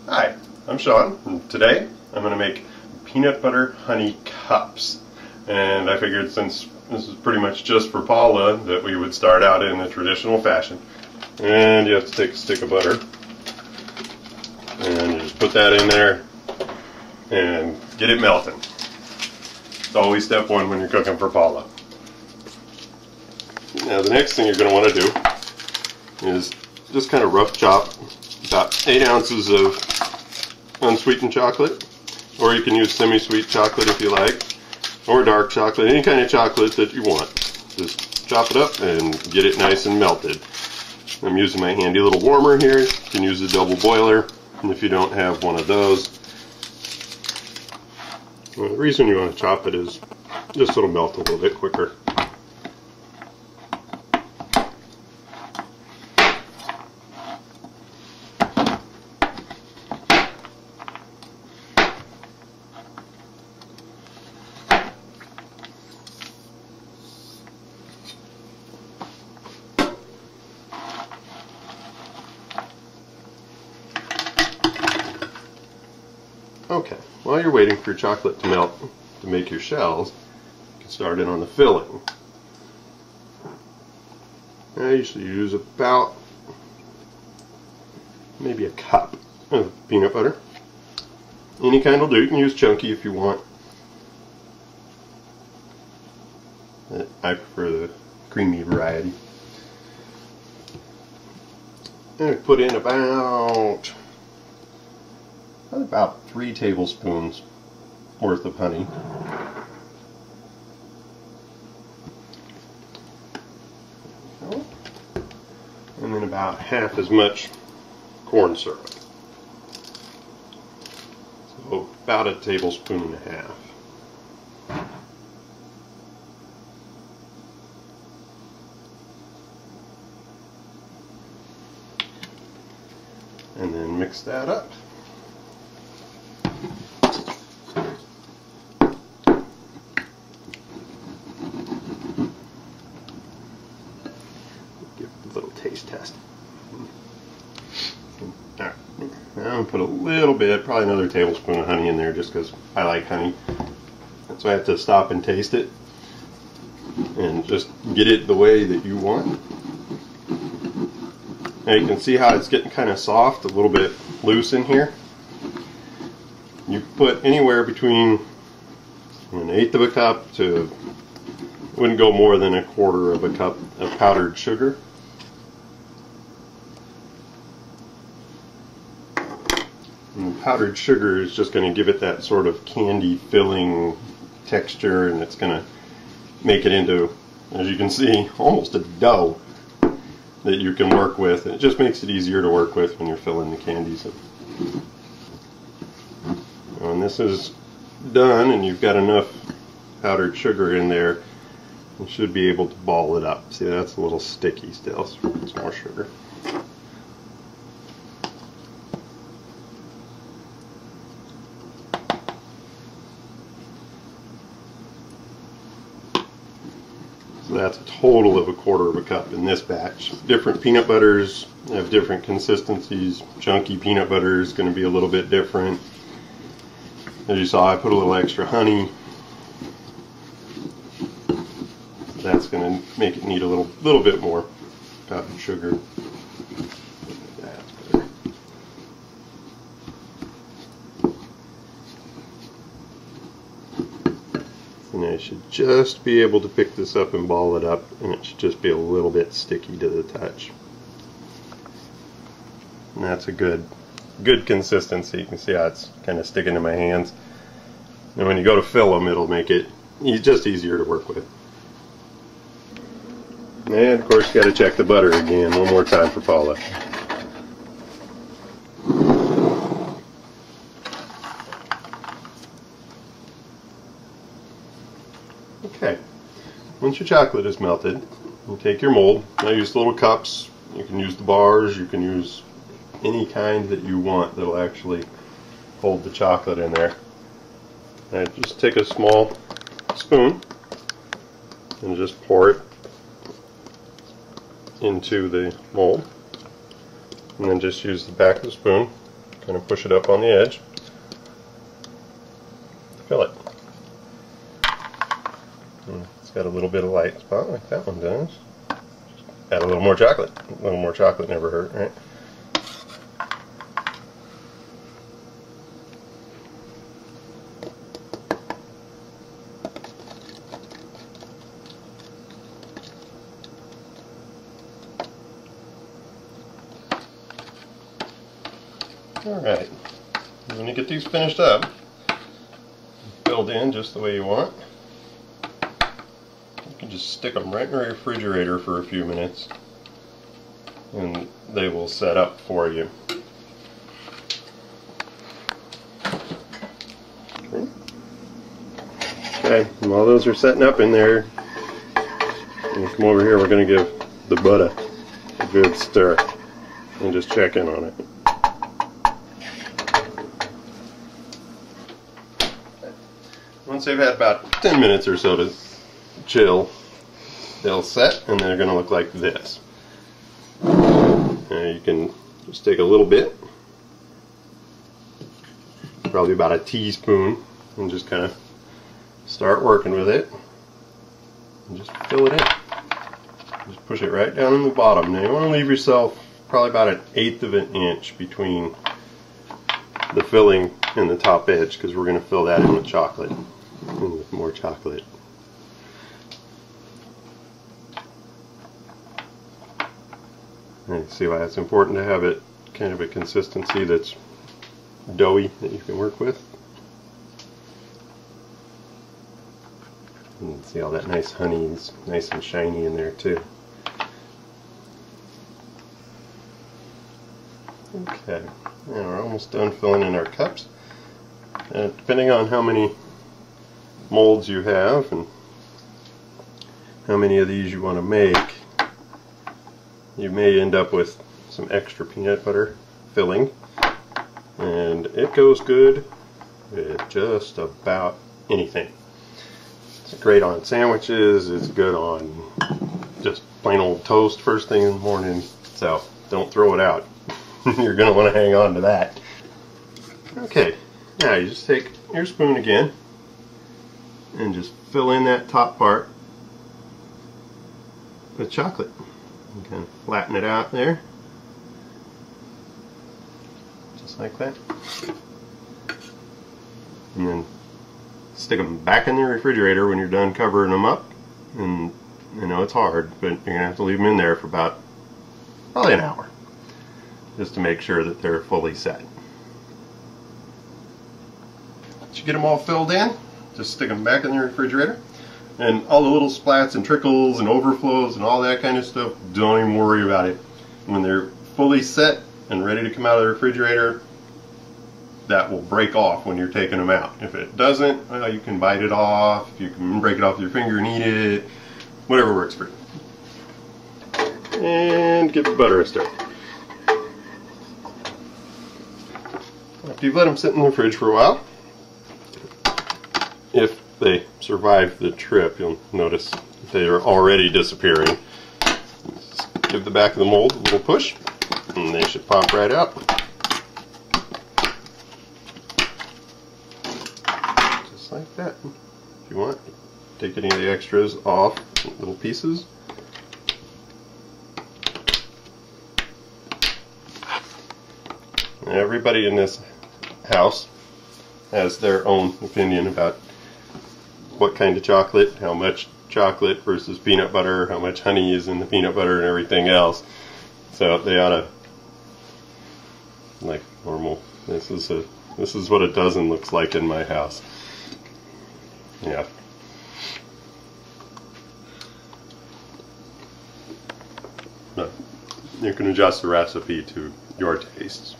Hi, I'm Sean, and today I'm going to make peanut butter honey cups. And I figured since this is pretty much just for Paula that we would start out in the traditional fashion. And you have to take a stick of butter and you just put that in there and get it melting. It's always step one when you're cooking for Paula. Now the next thing you're going to want to do is just kind of rough chop about 8 ounces of unsweetened chocolate, or you can use semi-sweet chocolate if you like, or dark chocolate, any kind of chocolate that you want. Just chop it up and get it nice and melted. I'm using my handy little warmer here. You can use a double boiler, and if you don't have one of those, well, the reason you want to chop it is just so it'll melt a little bit quicker. Okay, while you're waiting for your chocolate to melt to make your shells, you can start in on the filling. I usually use about maybe a cup of peanut butter. Any kind will do. You can use chunky if you want. I prefer the creamy variety. And I put in about 3 tablespoons worth of honey. And then about half as much corn syrup. So about a tablespoon and a half. And then mix that up. Little taste test. Alright, now I'm going to put a little bit, probably another tablespoon of honey in there just because I like honey. So I have to stop and taste it and just get it the way that you want. Now you can see how it's getting kind of soft, a little bit loose in here. You put anywhere between 1/8 of a cup to, wouldn't go more than 1/4 of a cup of powdered sugar. And the powdered sugar is just going to give it that sort of candy filling texture, and it's going to make it into, as you can see, almost a dough that you can work with. It just makes it easier to work with when you're filling the candies. When this is done and you've got enough powdered sugar in there, you should be able to ball it up. See, that's a little sticky still, so it's more sugar. So that's a total of 1/4 of a cup in this batch. Different peanut butters have different consistencies. Chunky peanut butter is going to be a little bit different. As you saw, I put a little extra honey. That's going to make it need a little bit more powdered sugar. That's better. And I should just be able to pick this up and ball it up, and it should just be a little bit sticky to the touch. And that's a good consistency. You can see how it's kind of sticking to my hands. And when you go to fill them, it'll make it just easier to work with. And of course you got to check the butter again one more time for Paula. Okay, once your chocolate is melted, you take your mold. I use the little cups. You can use the bars. You can use any kind that you want that'll actually hold the chocolate in there. And just take a small spoon and just pour it into the mold, and then just use the back of the spoon, kind of push it up on the edge. Fill it. And it's got a little bit of light spot like that one does. Add a little more chocolate. A little more chocolate never hurt, right? Alright, when you get these finished up, filled in just the way you want, you can just stick them right in the refrigerator for a few minutes and they will set up for you. Okay, while those are setting up in there, we'll come over here, we're going to give the butter a good stir and just check in on it. Once they've had about 10 minutes or so to chill, they'll set and they're going to look like this. You can just take a little bit, probably about a teaspoon, and just kind of start working with it and just fill it in. Just push it right down in the bottom. Now you want to leave yourself probably about 1/8 of an inch between the filling and the top edge, because we're going to fill that in with chocolate. With more chocolate. And see why it's important to have it kind of a consistency that's doughy that you can work with. And see all that nice honey is nice and shiny in there too. Okay, now we're almost done filling in our cups. And depending on how many molds you have and how many of these you want to make, you may end up with some extra peanut butter filling, and it goes good with just about anything. It's great on sandwiches, it's good on just plain old toast first thing in the morning, so don't throw it out. You're going to want to hang on to that. Okay, now you just take your spoon again and just fill in that top part with chocolate. And kind of flatten it out there, just like that. And then stick them back in the refrigerator when you're done covering them up. And I know it's hard, but you're going to have to leave them in there for about probably an hour, just to make sure that they're fully set. Once you get them all filled in, just stick them back in the refrigerator, and all the little splats and trickles and overflows and all that kind of stuff, don't even worry about it. When they're fully set and ready to come out of the refrigerator, that will break off when you're taking them out. If it doesn't, well, you can bite it off, you can break it off with your finger and eat it, whatever works for you. And give the butter a stir. After you've let them sit in the fridge for a while, if they survive the trip, you'll notice they are already disappearing. Just give the back of the mold a little push, and they should pop right out. Just like that. If you want, take any of the extras off, little pieces. Everybody in this house has their own opinion about what kind of chocolate, how much chocolate versus peanut butter, how much honey is in the peanut butter and everything else. So they ought to, like normal, this is what a dozen looks like in my house. Yeah. But you can adjust the recipe to your tastes.